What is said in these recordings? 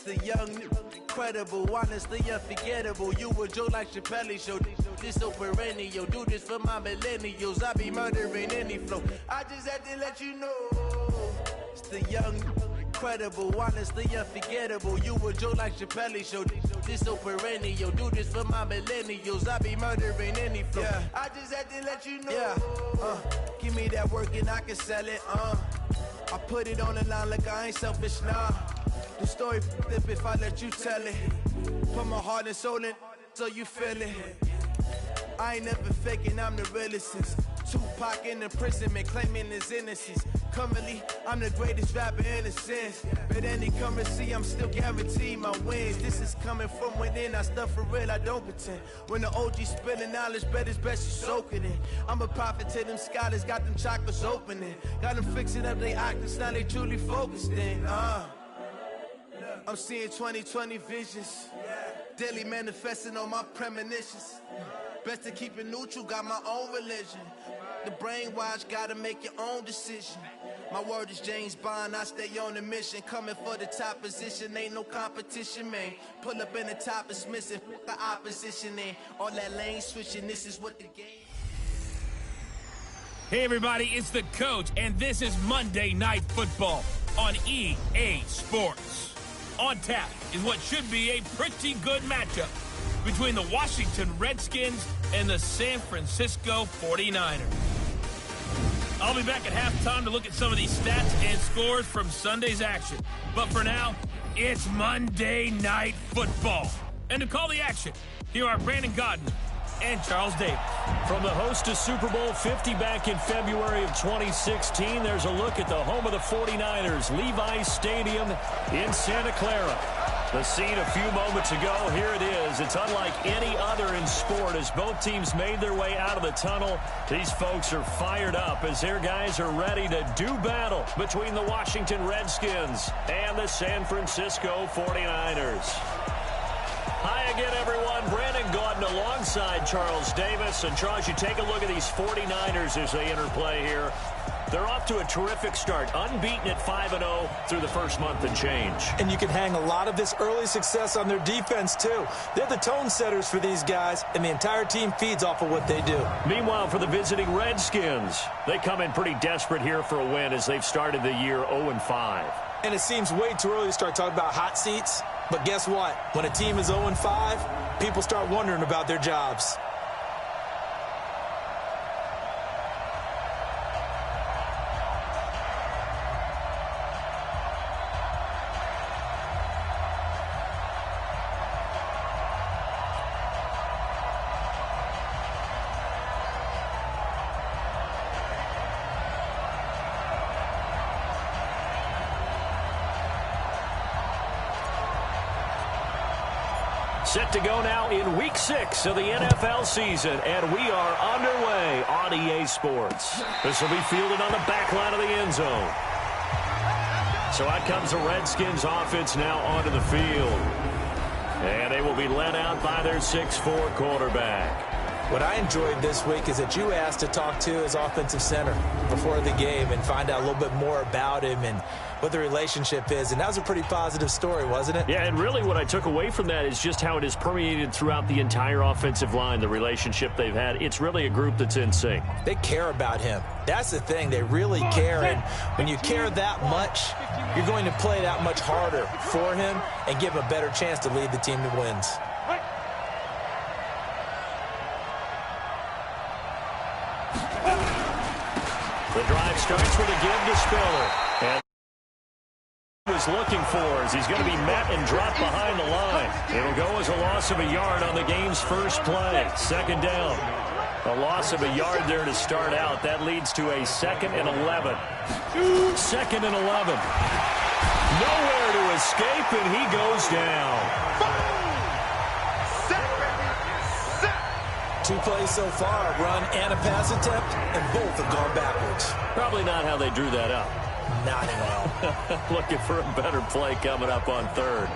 The young, incredible, honestly unforgettable. You a Joe like Chappelle show. This so perennial. Do this for my millennials. I be murdering any flow. I just had to let you know. It's the young, incredible, honestly unforgettable. You a Joe like Chappelle show. This so perennial. Do this for my millennials. I be murdering any flow. Yeah. I just had to let you know. Yeah. Give me that work and I can sell it. I put it on the line like I ain't selfish, nah. The story flip if I let you tell it. Put my heart and soul in so you feel it. I ain't never faking, I'm the realest since Tupac in imprisonment, claiming his innocence. Currently, I'm the greatest rapper in a sense. But any currency, I'm still guaranteed my wins. This is coming from within, I stuff for real, I don't pretend. When the OG spilling knowledge, bet it's best you soak it in. I'm a prophet to them scholars, got them chakras opening. Got them fixing up they octaves, now they truly focused in. I'm seeing 2020 visions. Daily manifesting on my premonitions. Best to keep it neutral, got my own religion. The brainwash, gotta make your own decision. My word is James Bond, I stay on the mission. Coming for the top position, ain't no competition, man. Pull up in the top, it's missing, the opposition in. All that lane switching, this is what the game. Hey everybody, it's the coach, and this is Monday Night Football on EA Sports. On tap is what should be a pretty good matchup between the Washington Redskins and the San Francisco 49ers. I'll be back at halftime to look at some of these stats and scores from Sunday's action. But for now, it's Monday Night Football. And to call the action, here are Brandon Godden and Charles Davis. From the host to Super Bowl 50 back in February of 2016, there's a look at the home of the 49ers, Levi's Stadium in Santa Clara. The scene a few moments ago, here it is. It's unlike any other in sport as both teams made their way out of the tunnel. These folks are fired up as their guys are ready to do battle between the Washington Redskins and the San Francisco 49ers. Hi again, everyone. Brandon Gaudin alongside Charles Davis. And, Charles, you take a look at these 49ers as they interplay here. They're off to a terrific start, unbeaten at 5-0 through the first month and change. And you can hang a lot of this early success on their defense, too. They're the tone setters for these guys, and the entire team feeds off of what they do. Meanwhile, for the visiting Redskins, they come in pretty desperate here for a win as they've started the year 0-5. And it seems way too early to start talking about hot seats. But guess what? When a team is 0-5, people start wondering about their jobs. Set to go now in Week 6 of the NFL season, and we are underway on EA Sports. This will be fielded on the back line of the end zone. So out comes the Redskins offense now onto the field. And they will be led out by their 6'4" quarterback. What I enjoyed this week is that you asked to talk to his offensive center before the game and find out a little bit more about him and what the relationship is. And that was a pretty positive story, wasn't it? Yeah, and really what I took away from that is just how it has permeated throughout the entire offensive line, the relationship they've had. It's really a group that's in sync. They care about him. That's the thing. They really care. And when you care that much, you're going to play that much harder for him and give him a better chance to lead the team to wins. The drive starts with a give to Spiller. And was looking for as he's going to be met and dropped behind the line. It'll go as a loss of a yard on the game's first play. Second down. A loss of a yard there to start out. That leads to a 2nd and 11. 2nd and 11. Nowhere to escape, and he goes down. 2 plays so far, a run and a pass attempt, and both have gone backwards. Probably not how they drew that up. Not at all. Looking for a better play coming up on 3rd.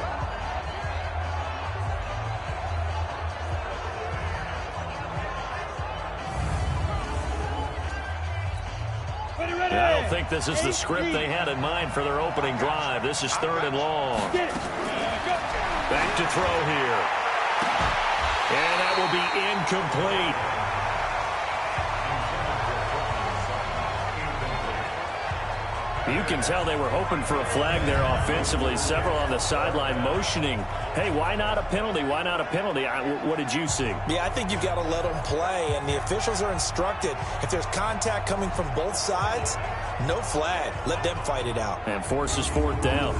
I don't think this is the script they had in mind for their opening drive. This is 3rd and long. Back to throw here. And that will be incomplete. You can tell they were hoping for a flag there offensively. Several on the sideline motioning, hey, why not a penalty? Why not a penalty? What did you see? Yeah, I think you've got to let them play, and the officials are instructed. If there's contact coming from both sides, no flag. Let them fight it out. And forces fourth down.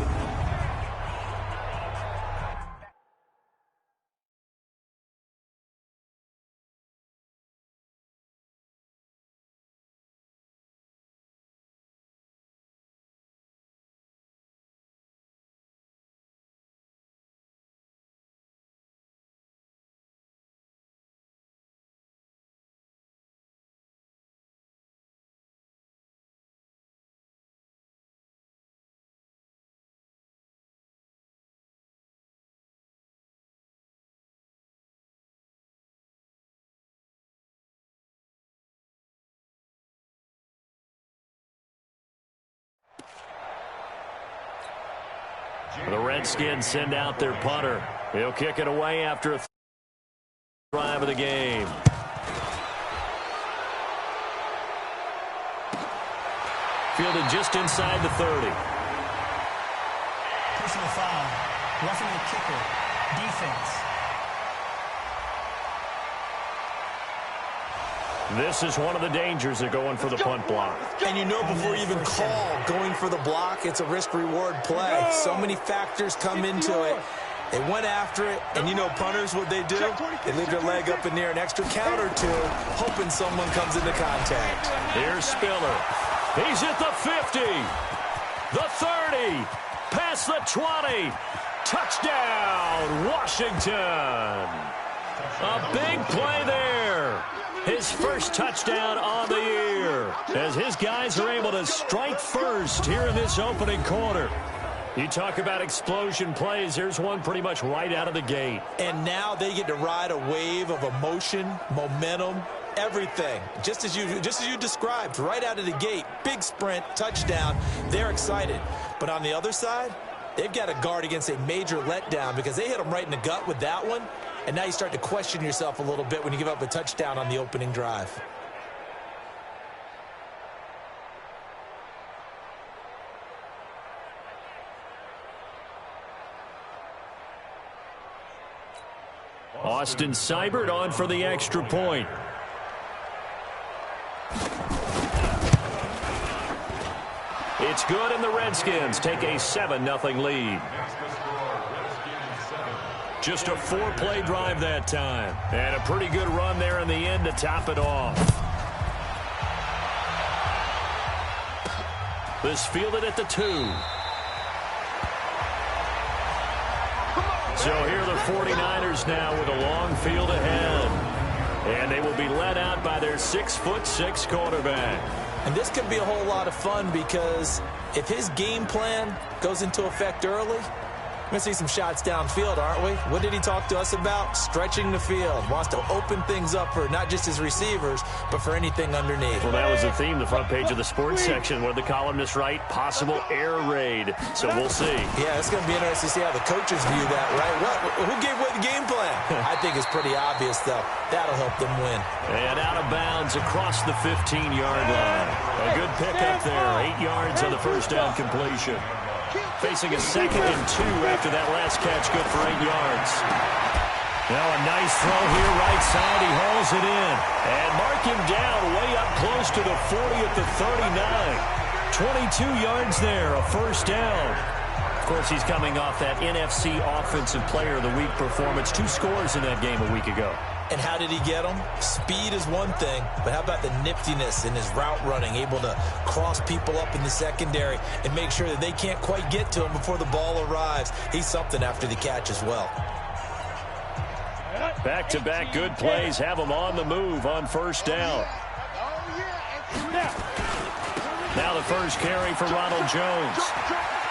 The Redskins send out their punter. He'll kick it away after a drive of the game. Fielded just inside the 30. Personal foul. Roughing the kicker. Defense. This is one of the dangers of going for the punt block. And you know before you even call going for the block, it's a risk-reward play. So many factors come into it. They went after it, and you know punters, what they do? They leave their leg up in the air an extra count or two, hoping someone comes into contact. Here's Spiller. He's at the 50, the 30, past the 20. Touchdown, Washington. A big play there. His first touchdown on the year as his guys are able to strike first here in this opening quarter. You talk about explosion plays. Here's one pretty much right out of the gate. And now they get to ride a wave of emotion, momentum, everything. Just as you described, right out of the gate. Big sprint, touchdown. They're excited. But on the other side, they've got to guard against a major letdown because they hit them right in the gut with that one. And now you start to question yourself a little bit when you give up a touchdown on the opening drive. Austin Seibert on for the extra point. It's good, and the Redskins take a 7-0 lead. Just a 4-play drive that time. And a pretty good run there in the end to top it off. This fielded at the 2. So here are the 49ers now with a long field ahead. And they will be led out by their 6'6" quarterback. And this could be a whole lot of fun because if his game plan goes into effect early, we're going to see some shots downfield, aren't we? What did he talk to us about? Stretching the field. Wants to open things up for not just his receivers, but for anything underneath. Well, that was the theme, the front page of the sports section. What did the columnists write? Possible air raid. So we'll see. Yeah, it's going to be interesting to see how the coaches view that, right? Who gave away the game plan? I think it's pretty obvious, though. That'll help them win. And out of bounds across the 15-yard line. A good pickup there. 8 yards on the first down completion. Facing a 2nd and 2 after that last catch, good for 8 yards. Now a nice throw here, right side. He hauls it in. And mark him down way up close to the 40 at the 39. 22 yards there, a first down. Of course, he's coming off that NFC Offensive Player of the Week performance. 2 scores in that game a week ago. And how did he get them? Speed is one thing, but how about the niftiness in his route running, able to cross people up in the secondary and make sure that they can't quite get to him before the ball arrives. He's something after the catch as well. Back-to-back good plays have him on the move on first down. Now the first carry for Ronald Jones.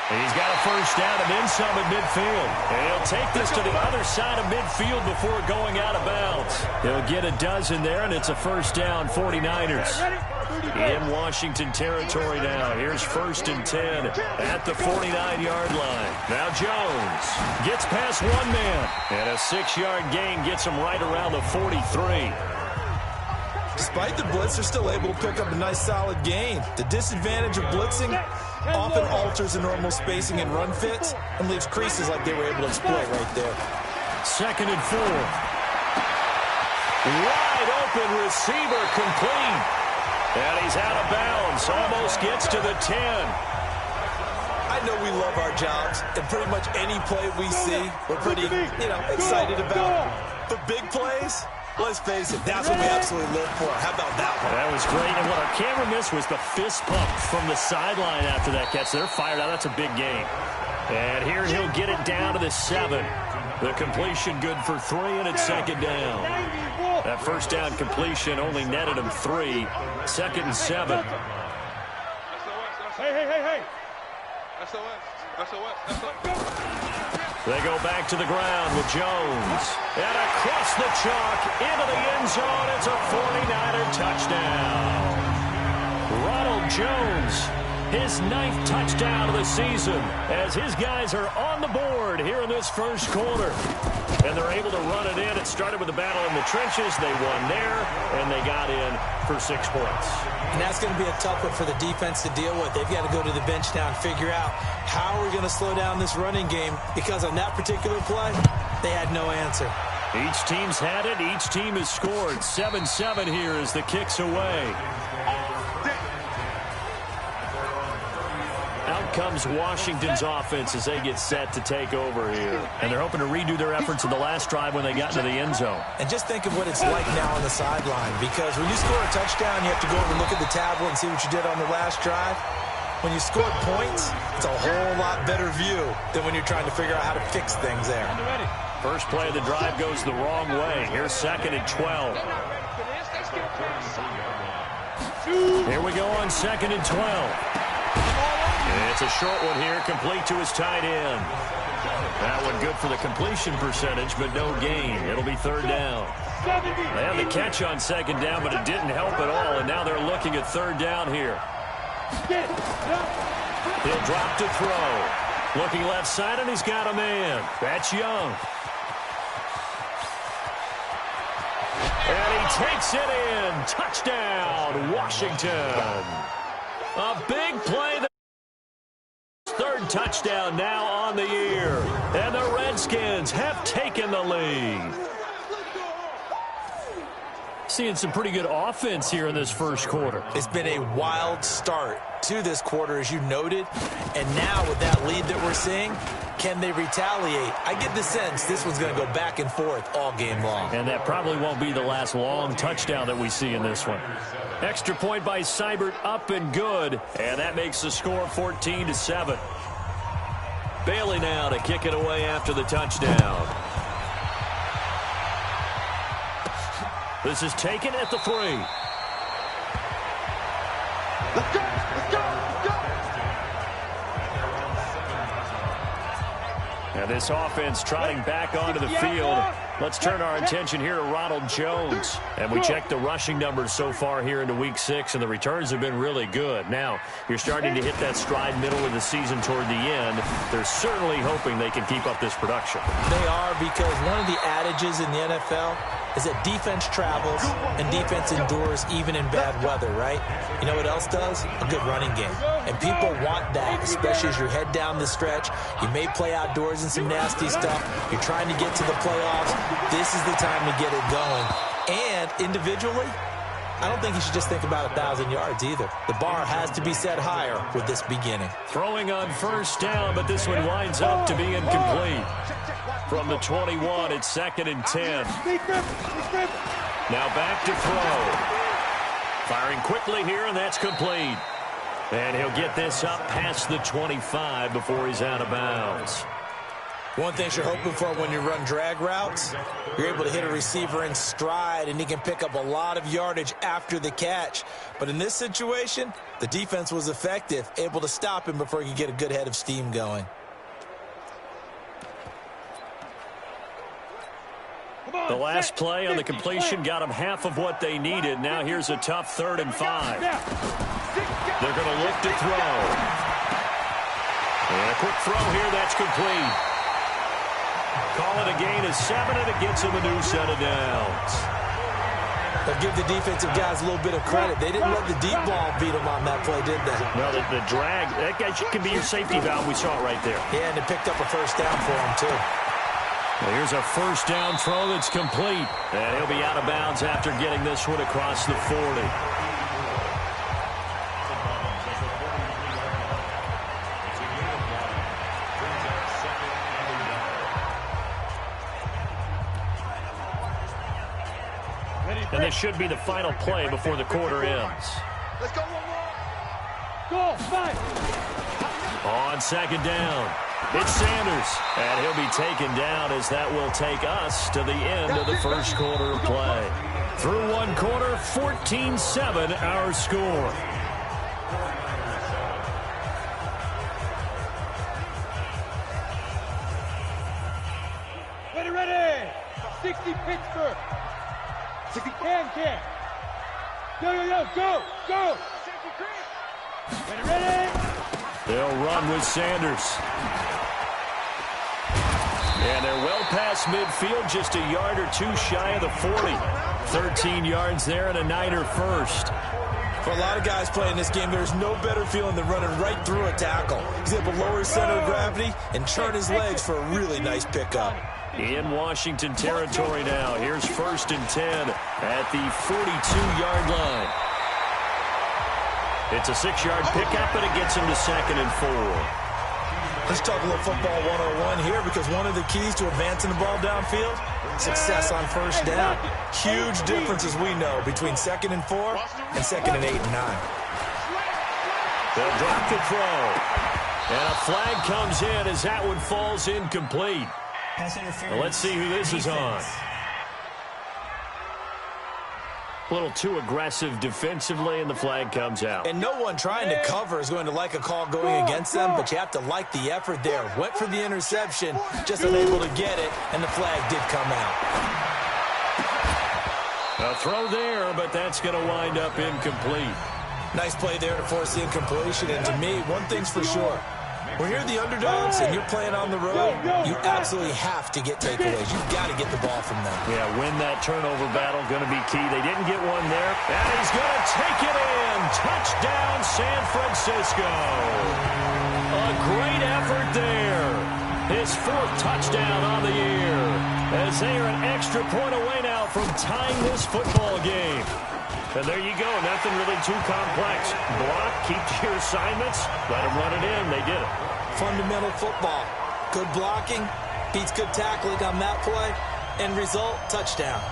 He's got a first down and then some at midfield. And he'll take this to the other side of midfield before going out of bounds. He'll get a dozen there, and it's a first down, 49ers. In Washington territory now. Here's 1st and 10 at the 49-yard line. Now Jones gets past one man. And a 6-yard gain gets him right around the 43. Despite the blitz, they're still able to pick up a nice solid gain. The disadvantage of blitzing often alters the normal spacing and run fits and leaves creases like they were able to exploit right there. 2nd and 4. Wide open receiver complete. And he's out of bounds. Almost gets to the 10. I know we love our jobs, and pretty much any play we see, we're pretty, excited about. But big plays, let's face it, that's what we absolutely live for. How about that one? That was great. And what our camera missed was the fist pump from the sideline after that catch. They're fired out. That's a big gain. And here he'll get it down to the 7. The completion good for 3, and it's 2nd down. That first down completion only netted him 3. 2nd and 7. Hey. They go back to the ground with Jones. And across the chalk into the end zone. It's a 49er touchdown. Ronald Jones, his 9th touchdown of the season, as his guys are on the board here in this first quarter. And they're able to run it in. It started with a battle in the trenches. They won there, and they got in for 6 points. And that's going to be a tough one for the defense to deal with. They've got to go to the bench now and figure out how we're going to slow down this running game, because on that particular play, they had no answer. Each team's had it. Each team has scored. 7-7 here as the kick's away. Out comes Washington's offense as they get set to take over here. And they're hoping to redo their efforts in the last drive when they got into the end zone. And just think of what it's like now on the sideline, because when you score a touchdown, you have to go over and look at the tablet and see what you did on the last drive. When you score points, it's a whole lot better view than when you're trying to figure out how to fix things there. First play of the drive goes the wrong way. Here's 2nd and 12. Here we go on 2nd and 12. It's a short one here, complete to his tight end. That one good for the completion percentage, but no gain. It'll be 3rd down. They had the catch on 2nd down, but it didn't help at all, and now they're looking at 3rd down here. He'll drop to throw. Looking left side, and he's got a man. That's Young. And he takes it in. Touchdown, Washington. A big play. 3rd touchdown now on the year. And the Redskins have taken the lead. Seeing some pretty good offense here in this first quarter. It's been a wild start to this quarter, as you noted. And now with that lead that we're seeing, can they retaliate? I get the sense this one's going to go back and forth all game long. And that probably won't be the last long touchdown that we see in this one. Extra point by Seibert, up and good. And that makes the score 14-7. Bailey now to kick it away after the touchdown. This is taken at the 3. Let's go! Let's go! Let's go! And this offense trotting back onto the field. Let's turn our attention here to Ronald Jones. And we check the rushing numbers so far here into Week 6, and the returns have been really good. Now, you're starting to hit that stride middle of the season toward the end. They're certainly hoping they can keep up this production. They are, because one of the adages in the NFL is that defense travels and defense endures even in bad weather, right? You know what else does? A good running game. And people want that, especially as you head down the stretch. You may play outdoors in some nasty stuff. You're trying to get to the playoffs. This is the time to get it going. And individually, I don't think you should just think about 1,000 yards either. The bar has to be set higher with this beginning. Throwing on first down, but this one winds up to be incomplete. From the 21, it's 2nd and 10. Now back to throw. Firing quickly here, and that's complete. And he'll get this up past the 25 before he's out of bounds. One thing you're hoping for when you run drag routes, you're able to hit a receiver in stride, and he can pick up a lot of yardage after the catch. But in this situation, the defense was effective, able to stop him before he could get a good head of steam going. Come on! The last play on the completion got them half of what they needed. Now here's a tough 3rd and 5. They're going to look to throw. And a quick throw here. That's complete. Call it a gain of 7, and it gets them a new set of downs. They'll give the defensive guys a little bit of credit. They didn't let the deep ball beat them on that play, did they? Well, the drag, that guy can be your safety valve. We saw it right there. Yeah, and it picked up a first down for them, too. Well, here's a first down throw that's complete. And he'll be out of bounds after getting this one across the 40. And this should be the final play before the quarter ends. Let's go one more. Go, fight. On 2nd down, it's Sanders. And he'll be taken down as that will take us to the end of the first quarter of play. Through one quarter, 14-7 our score. Ready. 60 Pittsburgh. 60 can. Go. Ready. They'll run with Sanders. And they're well past midfield, just a yard or two shy of the 40. 13 yards there and a Niner first. For a lot of guys playing this game, there's no better feeling than running right through a tackle. He's able to lower his center of gravity and churn his legs for a really nice pickup. In Washington territory now. Here's 1st and 10 at the 42-yard line. It's a 6-yard pickup, but it gets him to 2nd and 4. Let's talk a little football 101 here, because one of the keys to advancing the ball downfield, success on first down. Huge difference, as we know, between 2nd and 4 and 2nd and 8 and 9. They'll drop the throw. And a flag comes in as that one falls incomplete. Well, let's see who this is on. A little too aggressive defensively, and the flag comes out. And no one trying to cover is going to like a call going against them, but you have to like the effort there. Went for the interception, just unable to get it, and the flag did come out. A throw there, but that's going to wind up incomplete. Nice play there to force the incompletion, and to me, one thing's for sure. When you're the underdogs and you're playing on the road, you absolutely have to get takeaways. You've got to get the ball from them. Yeah, win that turnover battle, going to be key. They didn't get one there, and he's going to take it in. Touchdown, San Francisco. A great effort there. His 4th touchdown on the year, as they are an extra point away now from tying this football game. And there you go, nothing really too complex. Block, keep to your assignments, let them run it in. They did it. Fundamental football. Good blocking, beats good tackling on that play. End result, touchdown.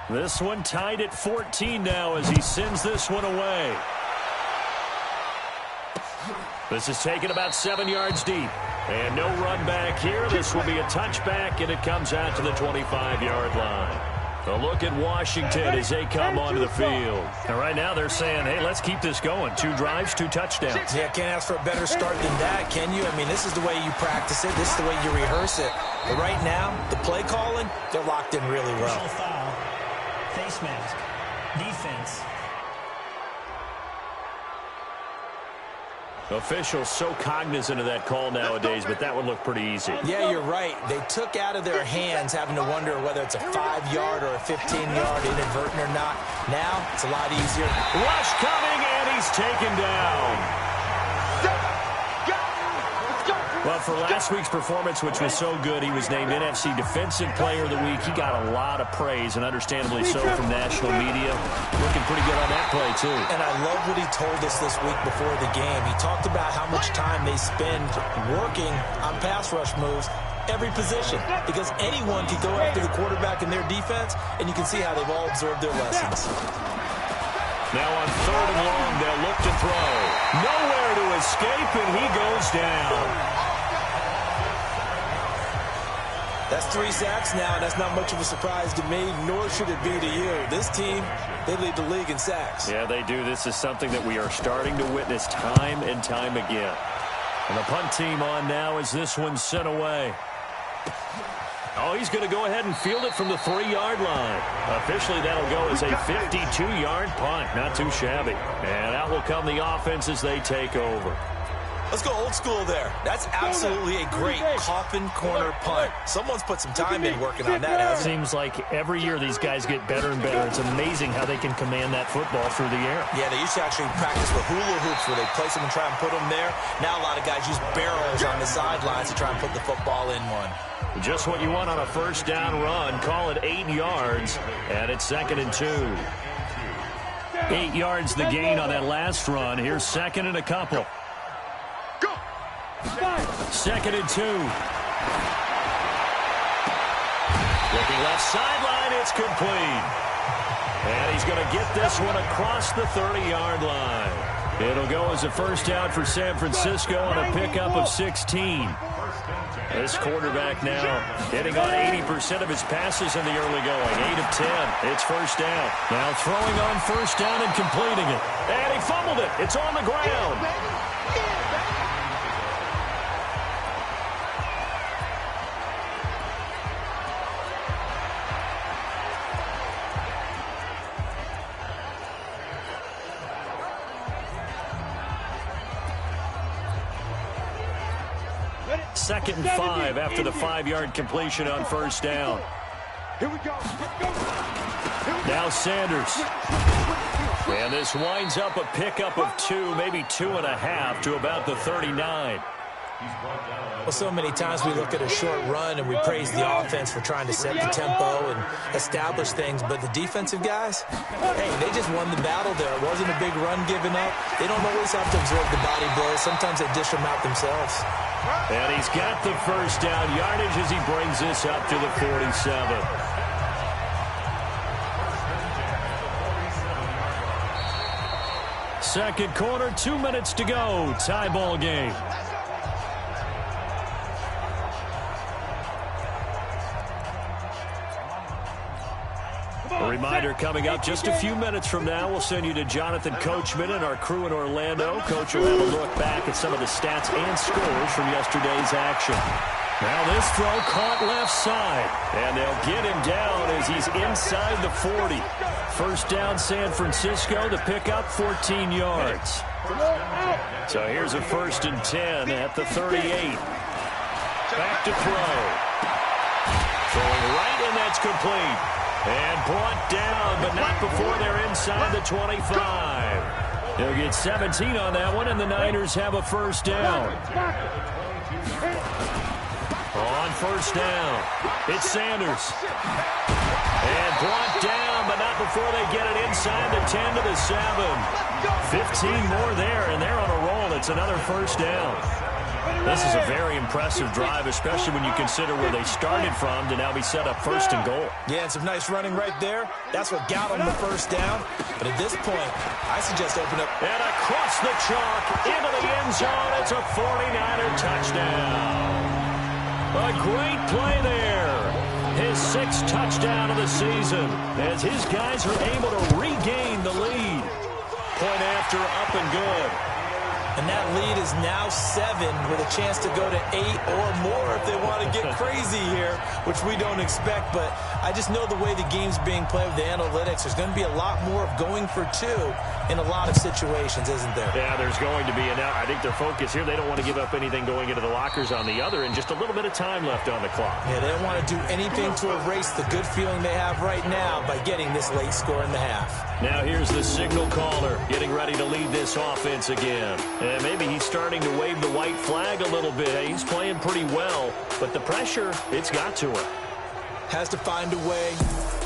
This one tied at 14 now as he sends this one away. This is taken about 7 yards deep. And no run back here. This will be a touchback, and it comes out to the 25-yard line. A look at Washington as they come onto the field. And right now they're saying, hey, let's keep this going. 2 drives, 2 touchdowns. Yeah, can't ask for a better start than that, can you? I mean, this is the way you practice it. This is the way you rehearse it. But right now, the play calling, they're locked in really well. Foul. Face mask. Defense. Officials so cognizant of that call nowadays, but that would look pretty easy. Yeah, you're right. They took out of their hands having to wonder whether it's a 5-yard or a 15-yard inadvertent or not. Now, it's a lot easier. Rush coming, and he's taken down. Let's go. Well, for last week's performance, which was so good, he was named NFC Defensive Player of the Week. He got a lot of praise, and understandably so, from national media. Looking pretty good on that play, too. And I love what he told us this week before the game. He talked about how much time they spend working on pass rush moves, every position, because anyone can go after the quarterback in their defense, and you can see how they've all absorbed their lessons. Now on 3rd and long, they'll look to throw. Nowhere to escape, and he goes down. That's 3 sacks now, and that's not much of a surprise to me, nor should it be to you. This team, they lead the league in sacks. Yeah, they do. This is something that we are starting to witness time and time again. And the punt team on now as this one's sent away. Oh, he's going to go ahead and field it from the 3-yard line. Officially, that'll go as a 52-yard punt. Not too shabby. And out will come the offense as they take over. Let's go old school there. That's absolutely a great coffin corner punt. Someone's put some time in working on that, hasn't it? Seems like every year these guys get better and better. It's amazing how they can command that football through the air. Yeah, they used to actually practice with hula hoops where they place them and try and put them there. Now a lot of guys use barrels on the sidelines to try and put the football in one. Just what you want on a first down run. Call it 8 yards, and it's 2nd and 2. 8 yards the gain on that last run. Here's 2nd and a couple. 2nd and 2. Looking left sideline, it's complete. And he's going to get this one across the 30-yard line. It'll go as a first down for San Francisco on a pickup of 16. This quarterback now hitting on 80% of his passes in the early going. 8 of 10. It's first down. Now throwing on first down and completing it. And he fumbled it. It's on the ground. Second and 5 after the 5-yard completion on first down. Here we go. Now Sanders. And this winds up a pickup of 2, maybe 2.5 to about the 39. Well, so many times we look at a short run and we praise the offense for trying to set the tempo and establish things, but the defensive guys, hey, they just won the battle there. It wasn't a big run given up. They don't always have to absorb the body blows. Sometimes they dish them out themselves. And he's got the first down yardage as he brings this up to the 47. Second quarter, 2 minutes to go. Tie ball game. A reminder coming up just a few minutes from now. We'll send you to Jonathan Coachman and our crew in Orlando. Coach will have a look back at some of the stats and scores from yesterday's action. Now this throw caught left side, and they'll get him down as he's inside the 40. First down San Francisco to pick up 14 yards. So here's a 1st and 10 at the 38. Back to throw. Throwing right, and that's complete. And brought down, but not before they're inside the 25. They'll get 17 on that one, and the Niners have a first down. On first down, it's Sanders. And brought down, but not before they get it inside the 10 to the 7. 15 more there, and they're on a roll. It's another first down. This is a very impressive drive, especially when you consider where they started from to now be set up 1st and goal. Yeah, and some nice running right there. That's what got them the first down. But at this point, I suggest open up. And across the chalk, into the end zone. It's a 49er touchdown. A great play there. His 6th touchdown of the season as his guys are able to regain the lead. Point after, up and good. And that lead is now 7 with a chance to go to 8 or more if they want to get crazy here, which we don't expect. But I just know the way the game's being played with the analytics, there's going to be a lot more of going for 2 in a lot of situations, isn't there? Yeah, there's going to be. And now I think their focus here, they don't want to give up anything going into the lockers on the other, and just a little bit of time left on the clock. Yeah, they don't want to do anything to erase the good feeling they have right now by getting this late score in the half. Now here's the signal caller getting ready to lead this offense again. And maybe he's starting to wave the white flag a little bit. He's playing pretty well, but the pressure, it's got to him. Has to find a way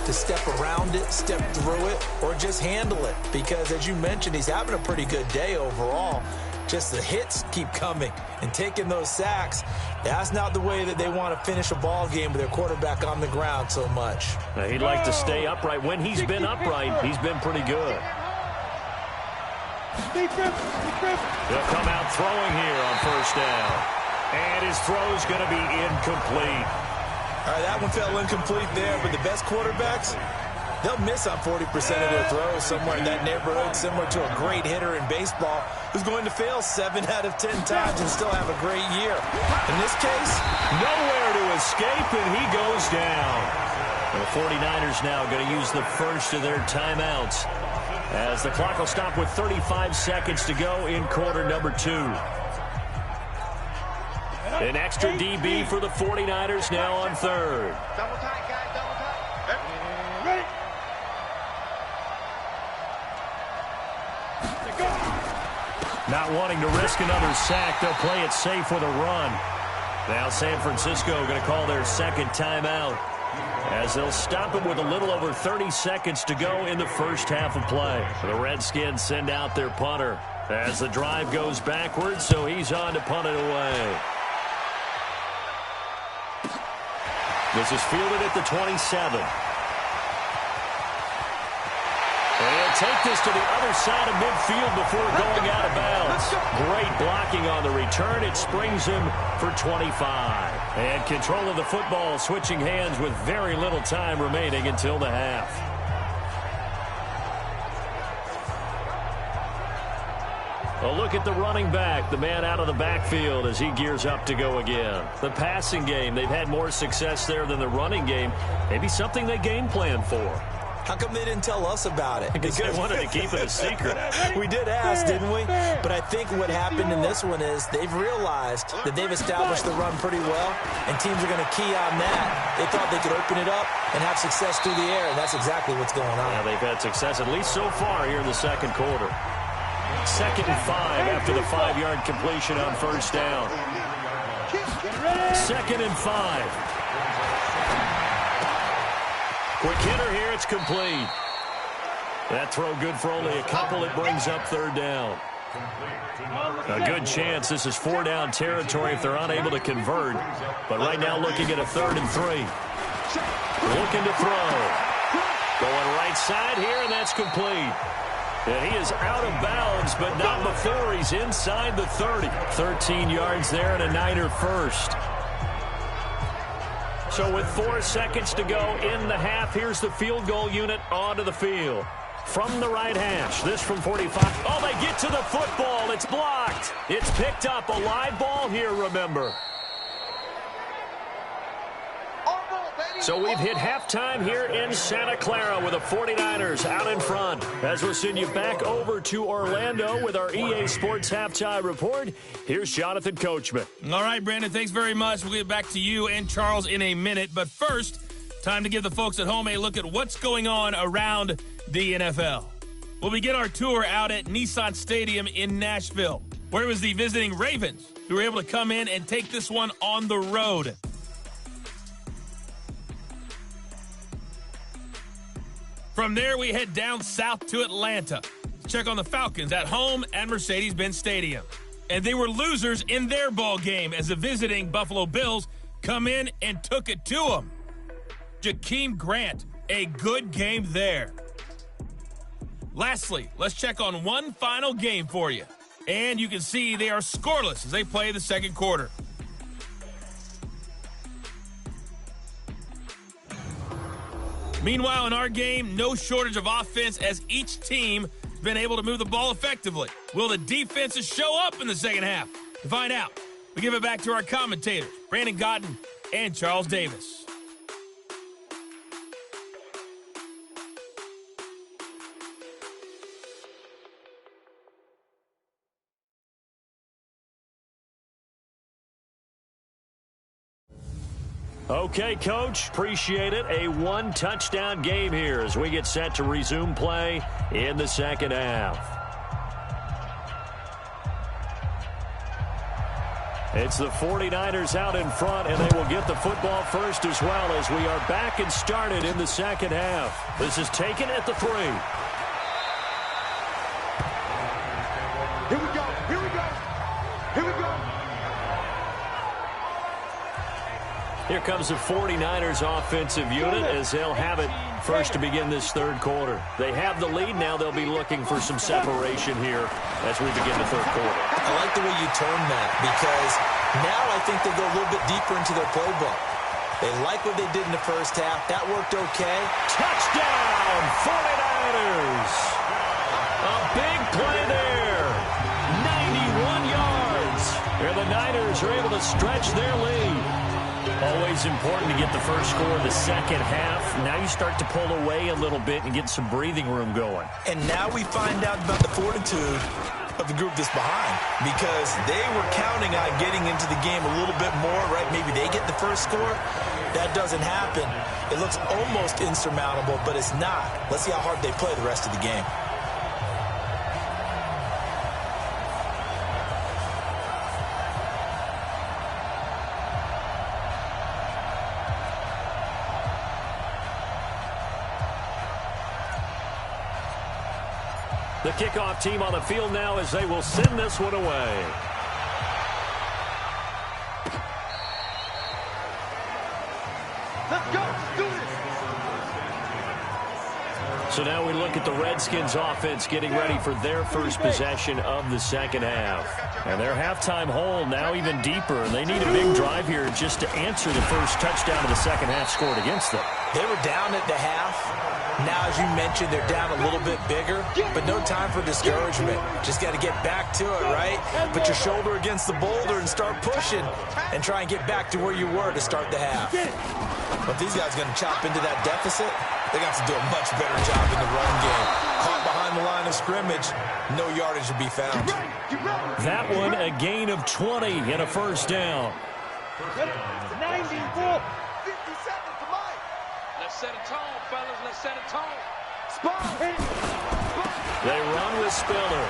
to step around it, step through it, or just handle it. Because, as you mentioned, he's having a pretty good day overall. Just the hits keep coming and taking those sacks. That's not the way that they want to finish a ball game with their quarterback on the ground so much. Now, he'd like to stay upright. When he's been upright, he's been pretty good. He'll come out throwing here on first down. And his throw's going to be incomplete. All right, that one fell incomplete there, but the best quarterbacks, they'll miss on 40% of their throws somewhere in that neighborhood, similar to a great hitter in baseball who's going to fail 7 out of 10 times and still have a great year. In this case, nowhere to escape, and he goes down. And the 49ers now going to use the first of their timeouts as the clock will stop with 35 seconds to go in quarter number 2. An extra DB for the 49ers now on third. Double tight, guys, double tight. Ready? Not wanting to risk another sack, they'll play it safe with a run. Now San Francisco going to call their second timeout as they'll stop it with a little over 30 seconds to go in the first half of play. The Redskins send out their punter as the drive goes backwards, so he's on to punt it away. This is fielded at the 27. And take this to the other side of midfield before going out of bounds. Great blocking on the return. It springs him for 25. And control of the football switching hands with very little time remaining until the half. A look at the running back, the man out of the backfield as he gears up to go again. The passing game, they've had more success there than the running game. Maybe something they game plan for. How come they didn't tell us about it? Because they wanted to keep it a secret. We did ask, didn't we? But I think what happened in this one is they've realized that they've established the run pretty well, and teams are going to key on that. They thought they could open it up and have success through the air, and that's exactly what's going on. Yeah, they've had success, at least so far, here in the second quarter. 2nd and 5 after the 5-yard completion on first down. 2nd and 5. Quick hitter here, it's complete. That throw good for only a couple. It brings up third down. A good chance this is 4-down territory if they're unable to convert. But right now looking at a 3rd and 3. Looking to throw. Going right side here, and that's complete. And he is out of bounds, but not before he's inside the 30. 13 yards there and a Niner first. So with 4 seconds to go in the half, here's the field goal unit onto the field. From the right hash, this from 45. Oh, they get to the football. It's blocked. It's picked up. A live ball here, remember. So we've hit halftime here in Santa Clara with the 49ers out in front. As we'll send you back over to Orlando with our EA Sports Halftime Report, here's Jonathan Coachman. All right, Brandon, thanks very much. We'll get back to you and Charles in a minute. But first, time to give the folks at home a look at what's going on around the NFL. We'll begin our tour out at Nissan Stadium in Nashville, where it was the visiting Ravens who were able to come in and take this one on the road. From there, we head down south to Atlanta to check on the Falcons at home at Mercedes-Benz Stadium. And they were losers in their ball game as the visiting Buffalo Bills come in and took it to them. Jakeem Grant, a good game there. Lastly, let's check on one final game for you. And you can see they are scoreless as they play the second quarter. Meanwhile, in our game, no shortage of offense as each team has been able to move the ball effectively. Will the defenses show up in the second half? To find out, we give it back to our commentators, Brandon Godden and Charles Davis. Okay, Coach, appreciate it. A one-touchdown game here as we get set to resume play in the second half. It's the 49ers out in front, and they will get the football first as well as we are back and started in the second half. This is taken at the 3. Here we go. Here we go. Here we go. Here comes the 49ers offensive unit as they'll have it first to begin this third quarter. They have the lead. Now they'll be looking for some separation here as we begin the third quarter. I like the way you term that because now I think they go a little bit deeper into their playbook. They like what they did in the first half. That worked okay. Touchdown, 49ers! A big play there. 91 yards. Here the Niners are able to stretch their lead. Always important to get the first score of the second half. Now you start to pull away a little bit and get some breathing room going. And now we find out about the fortitude of the group that's behind because they were counting on getting into the game a little bit more, right? Maybe they get the first score. That doesn't happen. It looks almost insurmountable, but it's not. Let's see how hard they play the rest of the game. The kickoff team on the field now as they will send this one away. Let's go. Let's do this. So now we look at the Redskins offense getting ready for their first possession of the second half. And their halftime hole now even deeper. And they need a big drive here just to answer the first touchdown of the second half scored against them. They were down at the half. Now, as you mentioned, they're down a little bit bigger, but no time for discouragement. Just got to get back to it, right? Put your shoulder against the boulder and start pushing and try and get back to where you were to start the half. But these guys are going to chop into that deficit. They got to do a much better job in the run game. Caught behind the line of scrimmage, no yardage to be found. That one, a gain of 20 and a first down. 94. 50 seconds to Mike. Let's set a tone, fellas. Let's set a tone. Spot. Hit it. Spot. They run with Spiller.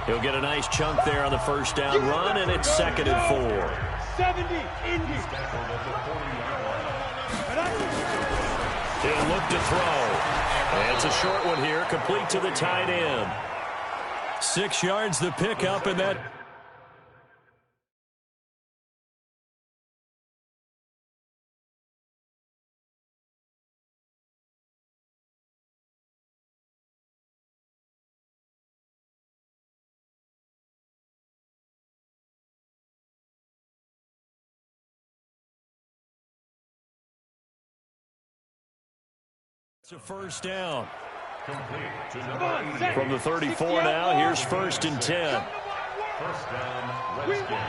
He'll get a nice chunk there on the first down run, and it's 2nd and 4. 70. Indy. He'll look to throw. And it's a short one here, complete to the tight end. 6 yards the pickup, and that... It's a first down. From the 34 now, here's 1st and 10. First down, Redskins.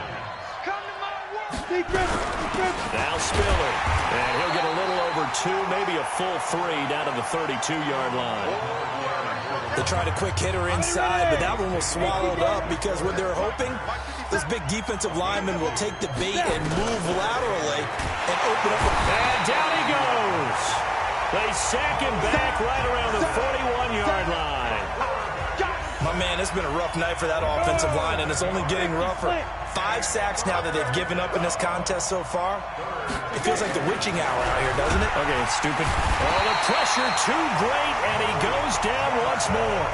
Now Spiller. And he'll get a little over 2, maybe a full 3 down to the 32-yard line. They tried a quick hitter inside, but that one was swallowed up because what they're hoping, this big defensive lineman will take the bait and move laterally and open up. And down he goes. They sack him back right around the 41-yard line. My man, it's been a rough night for that offensive line, and it's only getting rougher. 5 sacks now that they've given up in this contest so far. It feels like the witching hour out here, doesn't it? Okay, it's stupid. Oh, the pressure too great, and he goes down once more.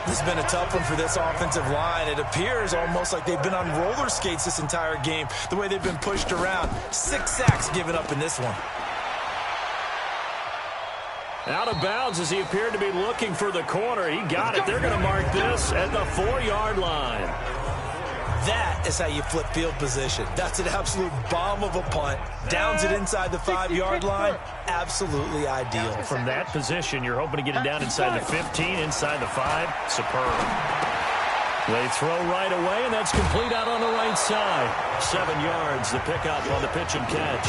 This has been a tough one for this offensive line. It appears almost like they've been on roller skates this entire game, the way they've been pushed around. 6 sacks given up in this one. Out of bounds as he appeared to be looking for the corner. He got it. They're going to mark this at the 4-yard line. That is how you flip field position. That's an absolute bomb of a punt. Downs it inside the 5-yard line. Absolutely ideal. From that position, you're hoping to get it down inside the 15, inside the 5. Superb. They throw right away, and that's complete out on the right side. 7 yards, the pickup on the pitch and catch.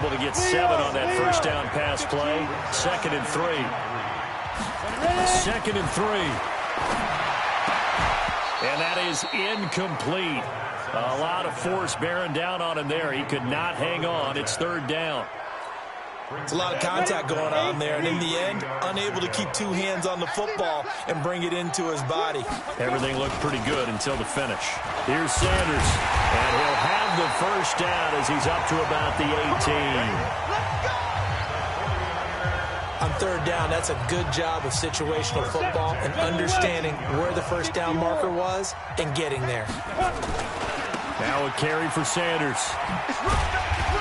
Able to get 7 on that first down pass play. 2nd and 3. 2nd and 3. And that is incomplete. A lot of force bearing down on him there. He could not hang on. It's 3rd down. It's a lot of contact going on there, and in the end, unable to keep two hands on the football and bring it into his body. Everything looked pretty good until the finish. Here's Sanders, and he'll have the first down as he's up to about the 18. On third down, that's a good job of situational football and understanding where the first down marker was and getting there. Now a carry for Sanders.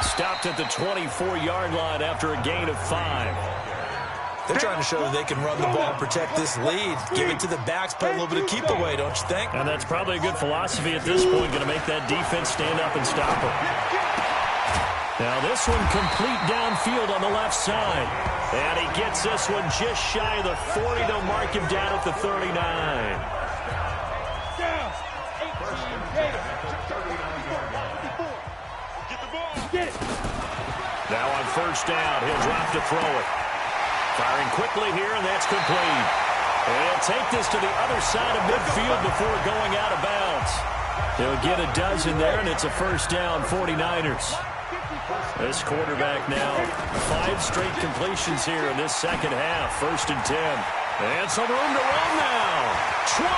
Stopped at the 24-yard line after a gain of 5. They're trying to show that they can run the ball, protect this lead, give it to the backs, play a little bit of keep away, don't you think? And that's probably a good philosophy at this point, going to make that defense stand up and stop them. Now this one complete downfield on the left side. And he gets this one just shy of the 40. They'll mark him down at the 39. Now on first down, he'll drop to throw it. Firing quickly here, and that's complete. And he'll take this to the other side of midfield before going out of bounds. He'll get a dozen there, and it's a first down, 49ers. This quarterback now, 5 straight completions here in this second half. First and 10. And some room to run now. 20.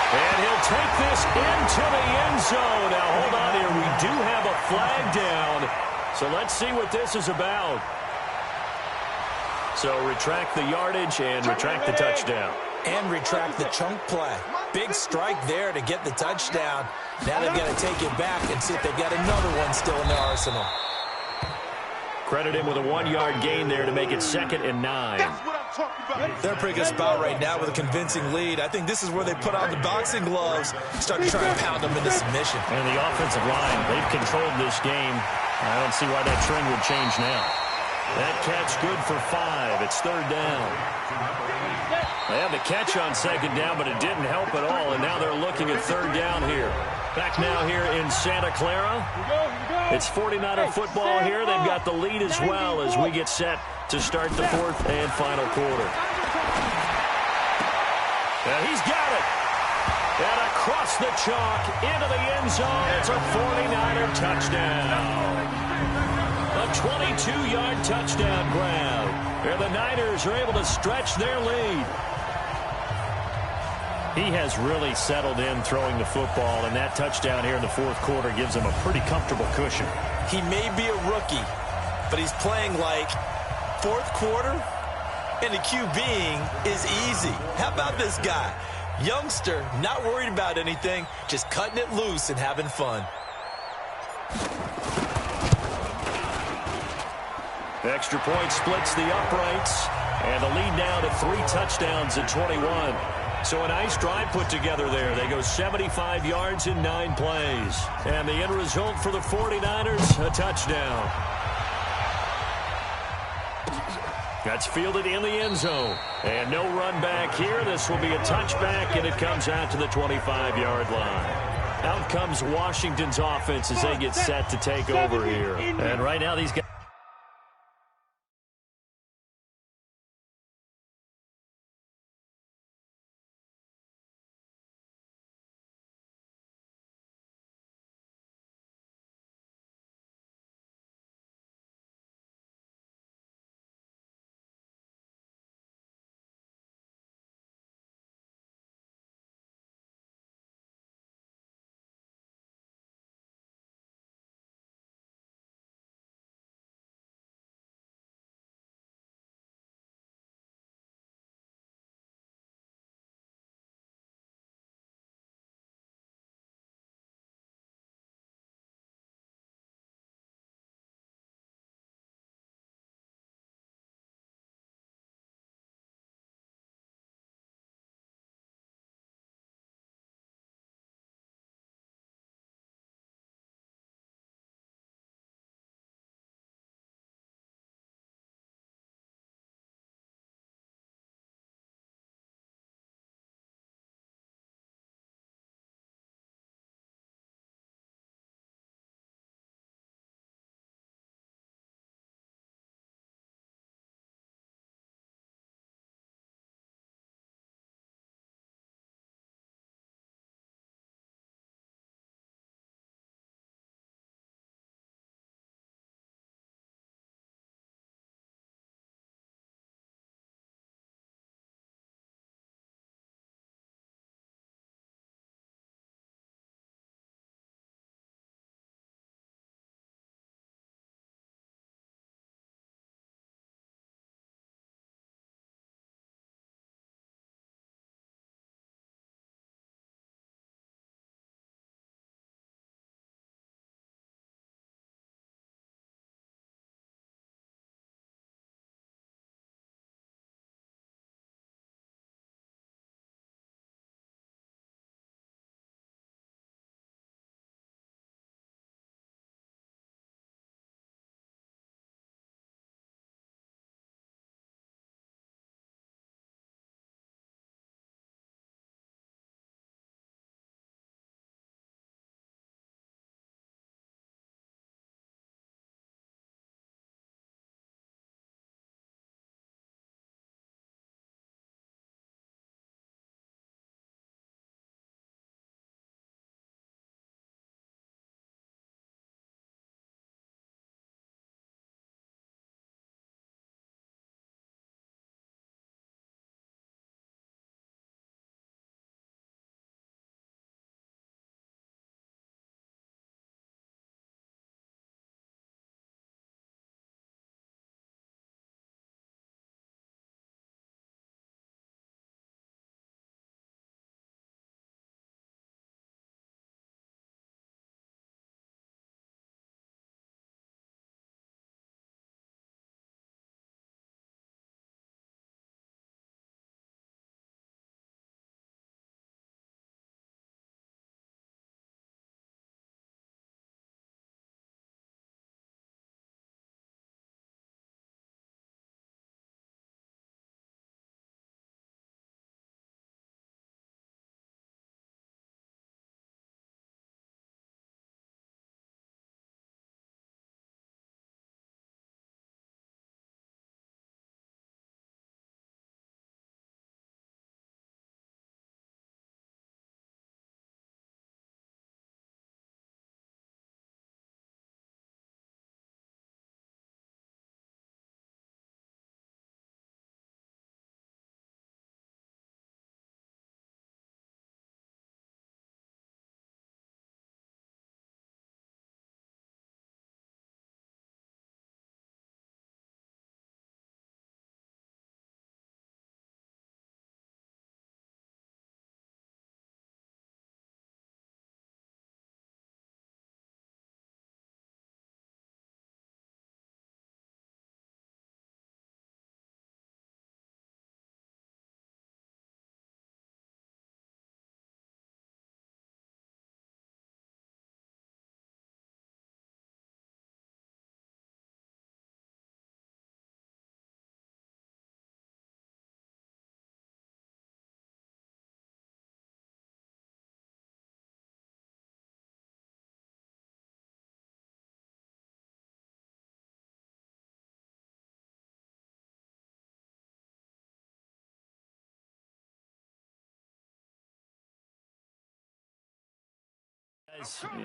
And he'll take this into the end zone. Now, hold on here. We do have a flag down. So let's see what this is about. So retract the yardage and retract the touchdown. And retract the chunk play. Big strike there to get the touchdown. Now they've got to take it back and see if they've got another one still in their arsenal. Credit him with a 1-yard gain there to make it 2nd and 9. They're a pretty good spot right now with a convincing lead. I think this is where they put on the boxing gloves, start to try and pound them into submission. And the offensive line, they've controlled this game. I don't see why that trend would change now. That catch good for 5. It's 3rd down. They had the catch on 2nd down, but it didn't help at all, and now they're looking at 3rd down here. Back now here in Santa Clara. It's 49er football here. They've got the lead as well as we get set to start the 4th and final quarter. And he's got it. And across the chalk into the end zone. It's a 49er touchdown. A 22-yard touchdown grab. And the Niners are able to stretch their lead. He has really settled in throwing the football, and that touchdown here in the 4th quarter gives him a pretty comfortable cushion. He may be a rookie, but he's playing like 4th quarter, and the QBing is easy. How about this guy? Youngster, not worried about anything, just cutting it loose and having fun. Extra point splits the uprights, and the lead now to 3 touchdowns at 21. So a nice drive put together there. They go 75 yards in 9 plays. And the end result for the 49ers, a touchdown. That's fielded in the end zone. And no run back here. This will be a touchback, and it comes out to the 25-yard line. Out comes Washington's offense as they get set to take over here. And right now these guys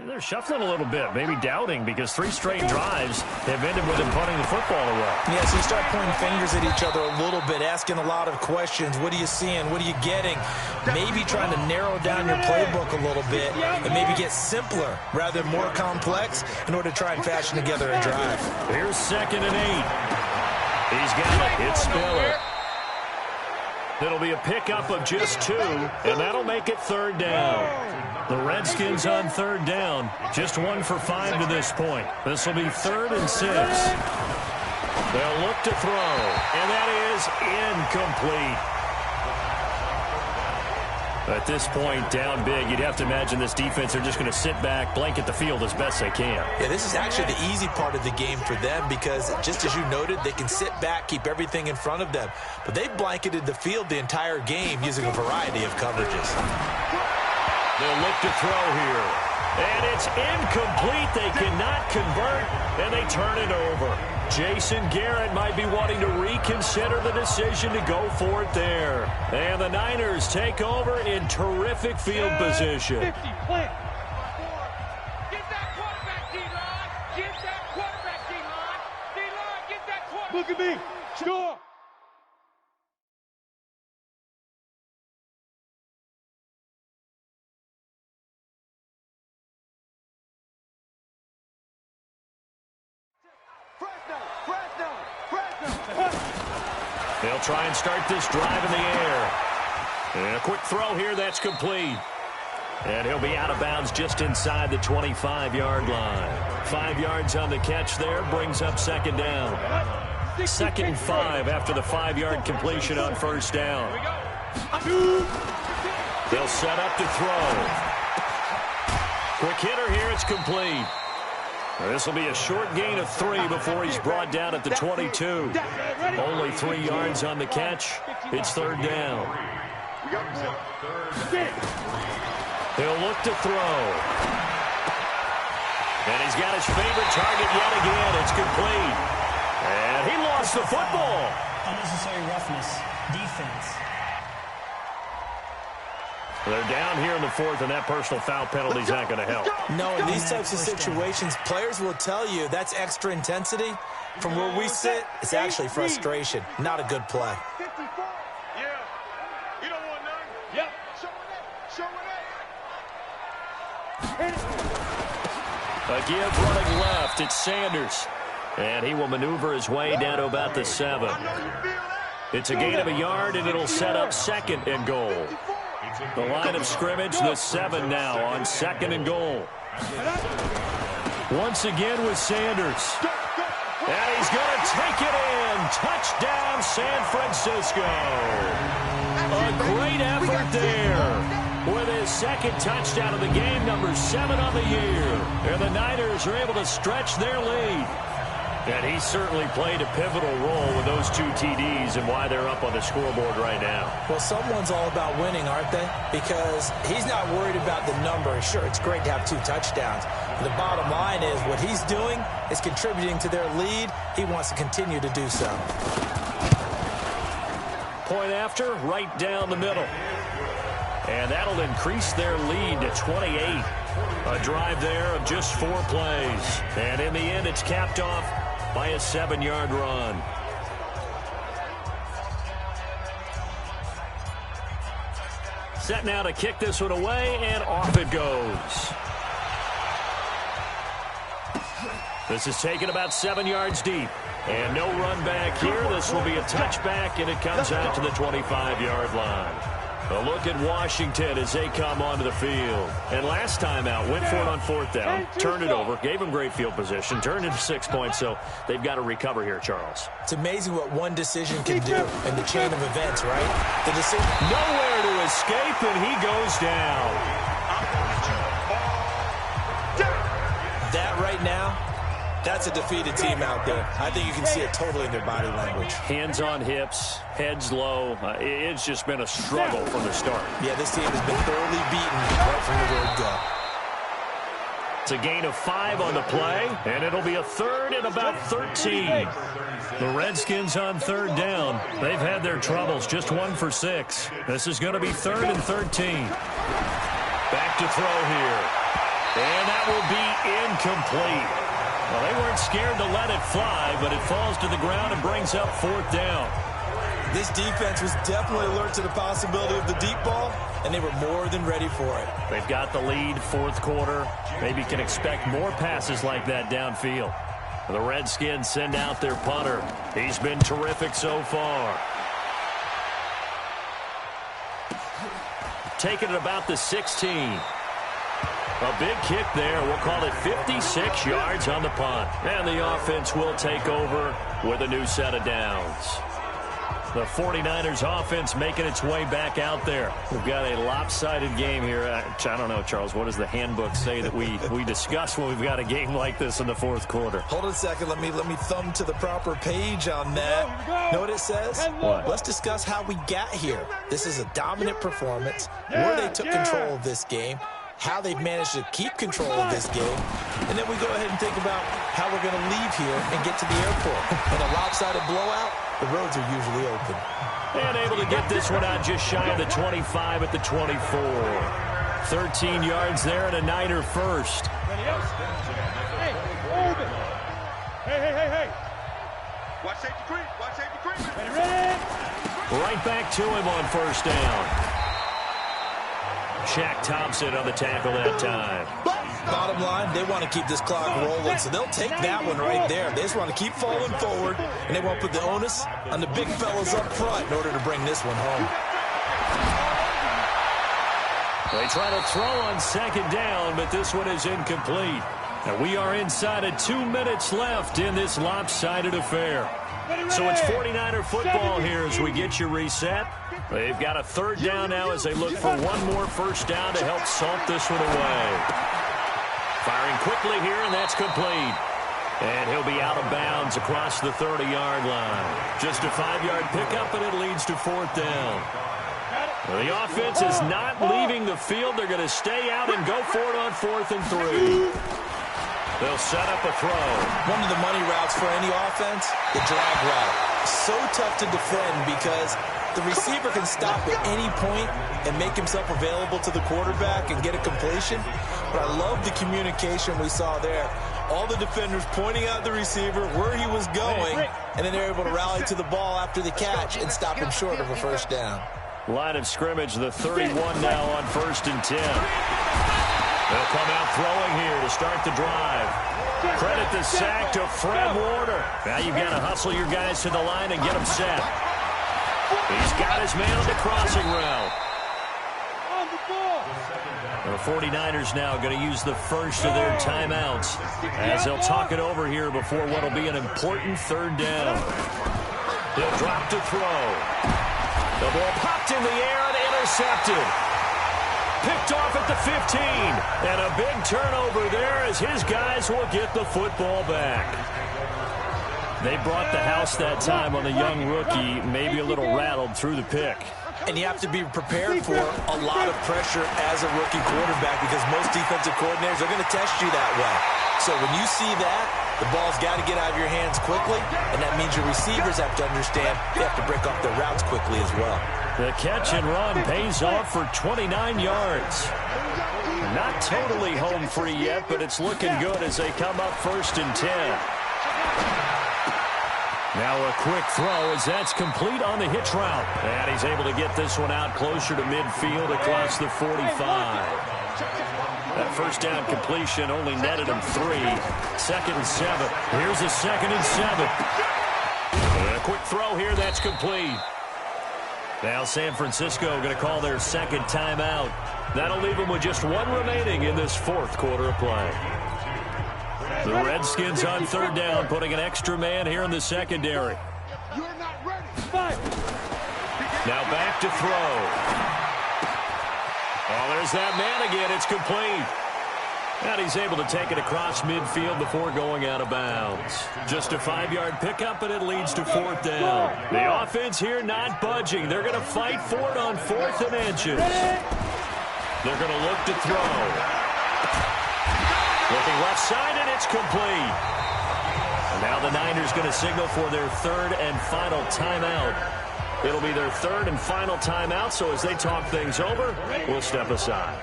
They're shuffling a little bit, maybe doubting, because 3 straight drives have ended with them punting the football away. Yeah, so you start pointing fingers at each other a little bit, asking a lot of questions. What are you seeing? What are you getting? Maybe trying to narrow down your playbook a little bit and maybe get simpler rather than more complex in order to try and fashion together a drive. Here's 2nd and 8. He's got it. It's Spiller. It'll be a pickup of just 2, and that'll make it 3rd down. The Redskins on 3rd down, just 1 for 5 to this point. This will be 3rd and 6. They'll look to throw, and that is incomplete. At this point, down big, you'd have to imagine this defense are just going to sit back, blanket the field as best they can. Yeah, this is actually the easy part of the game for them because, just as you noted, they can sit back, keep everything in front of them. But they blanketed the field the entire game using a variety of coverages. They'll look to throw here. And it's incomplete. They cannot convert, and they turn it over. Jason Garrett might be wanting to reconsider the decision to go for it there. And the Niners take over in terrific field position. 50, plant. Get that quarterback, D-line. Get that quarterback, D-line. D-line, get that quarterback. Look at me. Score. They'll try and start this drive in the air. And a quick throw here, that's complete. And he'll be out of bounds just inside the 25-yard line. 5 yards on the catch there, brings up 2nd down. 2nd and 5 after the 5-yard completion on 1st down. They'll set up to throw. Quick hitter here, it's complete. This will be a short gain of 3 before he's brought down at the 22. Only 3 yards on the catch. It's 3rd down. He'll look to throw. And he's got his favorite target yet again. It's complete. And he lost the football. Unnecessary roughness. Defense. They're down here in the 4th, and that personal foul penalty is not going to help. No, in these types of situations, players will tell you that's extra intensity. From where we sit, it's actually frustration. Not a good play. 54. Yeah. You don't want none? Yep. Show it. A give running left. It's Sanders. And he will maneuver his way down to about the 7. It's a gain of a yard, and it'll set up 2nd and goal. The line of scrimmage, the 7 now on 2nd and goal. Once again with Sanders. And he's going to take it in. Touchdown, San Francisco. A great effort there. With his 2nd touchdown of the game, number 7 on the year. And the Niners are able to stretch their lead. And he certainly played a pivotal role with those 2 TDs and why they're up on the scoreboard right now. Well, someone's all about winning, aren't they? Because he's not worried about the number. Sure, it's great to have 2 touchdowns. But the bottom line is what he's doing is contributing to their lead. He wants to continue to do so. Point after, right down the middle. And that'll increase their lead to 28. A drive there of just 4 plays. And in the end, it's capped off by a 7-yard run. Set now to kick this one away, and off it goes. This is taken about 7 yards deep. And no run back here. This will be a touchback, and it comes out to the 25-yard line. A look at Washington as they come onto the field. And last time out, went for it on 4th down, turned it over, gave them great field position, turned it 6 points, so they've got to recover here, Charles. It's amazing what one decision can do in the chain of events, right? The decision. Nowhere to escape, and he goes down. That right now, that's a defeated team out there. I think you can see it totally in their body language. Hands on hips, heads low. It's just been a struggle from the start. Yeah, this team has been thoroughly beaten right from the word go. It's a gain of 5 on the play, and it'll be a 3rd and about 13. The Redskins on 3rd down. They've had their troubles, just 1 for 6. This is going to be 3rd and 13. Back to throw here. And that will be incomplete. Well, they weren't scared to let it fly, but it falls to the ground and brings up 4th down. This defense was definitely alert to the possibility of the deep ball, and they were more than ready for it. They've got the lead, 4th quarter. Maybe can expect more passes like that downfield. The Redskins send out their punter. He's been terrific so far. Taking it about the 16. A big kick there. We'll call it 56 yards on the punt. And the offense will take over with a new set of downs. The 49ers offense making its way back out there. We've got a lopsided game here. I don't know, Charles, what does the handbook say that we discuss when we've got a game like this in the 4th quarter? Hold on a second. Let me thumb to the proper page on that. Know what it says? What? Let's discuss how we got here. This is a dominant performance, where they took control of this game, how they've managed to keep control of this game, and then we go ahead and think about how we're going to leave here and get to the airport. In a lopsided blowout, the roads are usually open. And able to get this one out just shy of the 25 at the 24. 13 yards there and a Niner first. Hey, hold it. Hey. Watch safety creep. Watch safety creep. Ready? Right back to him on 1st down. Shaq Thompson on the tackle that time. Bottom line, they want to keep this clock rolling, so they'll take that one right there. They just want to keep falling forward, and they want to put the onus on the big fellas up front in order to bring this one home. They try to throw on 2nd down, but this one is incomplete. And we are inside of 2 minutes left in this lopsided affair. So it's 49er football here as we get you reset. They've got a 3rd down now as they look for one more 1st down to help salt this one away. Firing quickly here, and that's complete. And he'll be out of bounds across the 30-yard line. Just a 5-yard pickup, and it leads to 4th down. The offense is not leaving the field. They're going to stay out and go for it on 4th and 3. They'll set up a throw. One of the money routes for any offense, the drag route. So tough to defend because the receiver can stop at any point and make himself available to the quarterback and get a completion. But I love the communication we saw there. All the defenders pointing out the receiver, where he was going, and then they're able to rally to the ball after the catch and stop him short of a 1st down. Line of scrimmage, the 31 now on 1st and 10. They'll come out throwing here to start the drive. Credit the sack to Fred Warner. Now you've got to hustle your guys to the line and get them set. He's got his man on the crossing route. The 49ers now going to use the first of their timeouts as they'll talk it over here before what will be an important 3rd down. He'll drop to throw. The ball popped in the air and intercepted. Picked off at the 15. And a big turnover there as his guys will get the football back. They brought the house that time on the young rookie, maybe a little rattled through the pick. And you have to be prepared for a lot of pressure as a rookie quarterback because most defensive coordinators are going to test you that way. So when you see that, the ball's got to get out of your hands quickly, and that means your receivers have to understand they have to break off their routes quickly as well. The catch and run pays off for 29 yards. Not totally home free yet, but it's looking good as they come up 1st and 10. Now a quick throw as that's complete on the hitch route. And he's able to get this one out closer to midfield across the 45. That 1st down completion only netted him 3. 2nd and 7. Here's a 2nd and 7. And a quick throw here, that's complete. Now San Francisco going to call their 2nd timeout. That'll leave them with just one remaining in this 4th quarter of play. The Redskins on 3rd down, putting an extra man here in the secondary. You're not ready. Now back to throw. Oh, there's that man again. It's complete. And he's able to take it across midfield before going out of bounds. Just a 5-yard pickup, and it leads to 4th down. The offense here not budging. They're going to fight for it on 4th and inches. They're going to look to throw. Looking left side, and it's complete. And now the Niners going to signal for their 3rd and final timeout. It'll be their 3rd and final timeout, so as they talk things over, we'll step aside.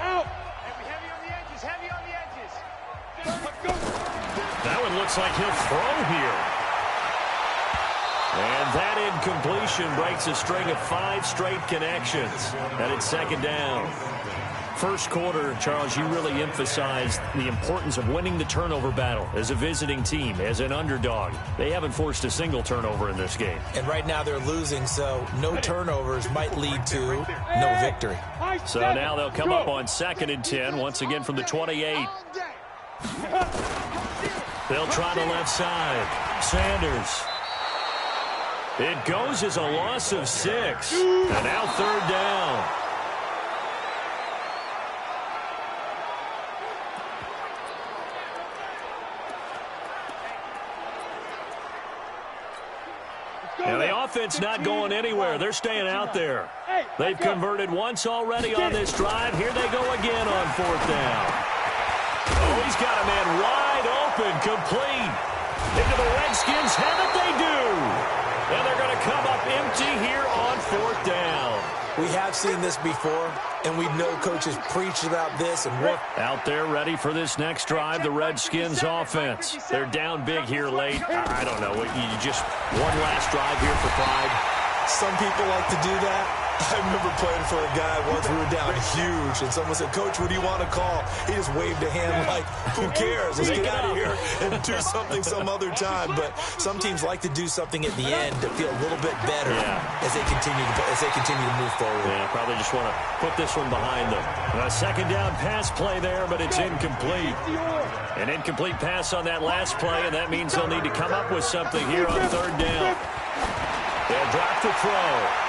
Out. and looks like he'll throw here. And that incompletion breaks a string of 5 straight connections. And it's second down. First quarter, Charles, you really emphasized the importance of winning the turnover battle as a visiting team, as an underdog. They haven't forced a single turnover in this game. And right now they're losing, so no turnovers might lead to no victory. So now they'll come up on 2nd and 10, once again from the 28. They'll try the left side. Sanders. It goes as a loss of 6. And now 3rd down. And the offense not going anywhere. They're staying out there. They've converted once already on this drive. Here they go again on 4th down. Oh, he's got a man wide open, complete. Into the Redskins have it, they do. And they're going to come up empty here on 4th down. We have seen this before, and we know coaches preach about this and work. Out there ready for this next drive, the Redskins offense. They're down big here late. I don't know. You just one last drive here for pride. Some people like to do that. I remember playing for a guy once. We were down huge, and someone said, "Coach, what do you want to call?" He just waved a hand like, "Who cares? Let's get out of here and do something some other time." But some teams like to do something at the end to feel a little bit better as they continue to move forward. Yeah, probably just want to put this one behind them. A second down pass play there, but it's incomplete. An incomplete pass on that last play, and that means they'll need to come up with something here on 3rd down. They'll drop the throw.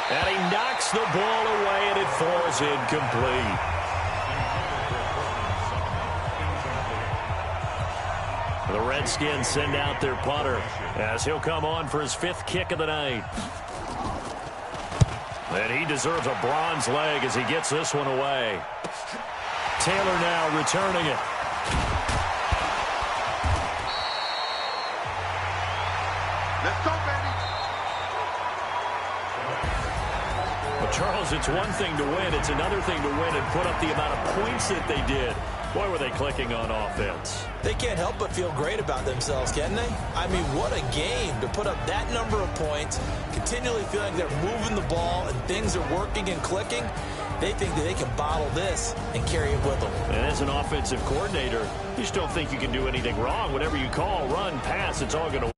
And he knocks the ball away, and it falls incomplete. The Redskins send out their punter as he'll come on for his 5th kick of the night. And he deserves a bronze leg as he gets this one away. Taylor now returning it. Let's go, baby. Charles, it's one thing to win. It's another thing to win and put up the amount of points that they did. Boy, were they clicking on offense. They can't help but feel great about themselves, can they? I mean, what a game to put up that number of points, continually feeling they're moving the ball and things are working and clicking. They think that they can bottle this and carry it with them. And as an offensive coordinator, you just don't think you can do anything wrong. Whatever you call, run, pass, it's all going to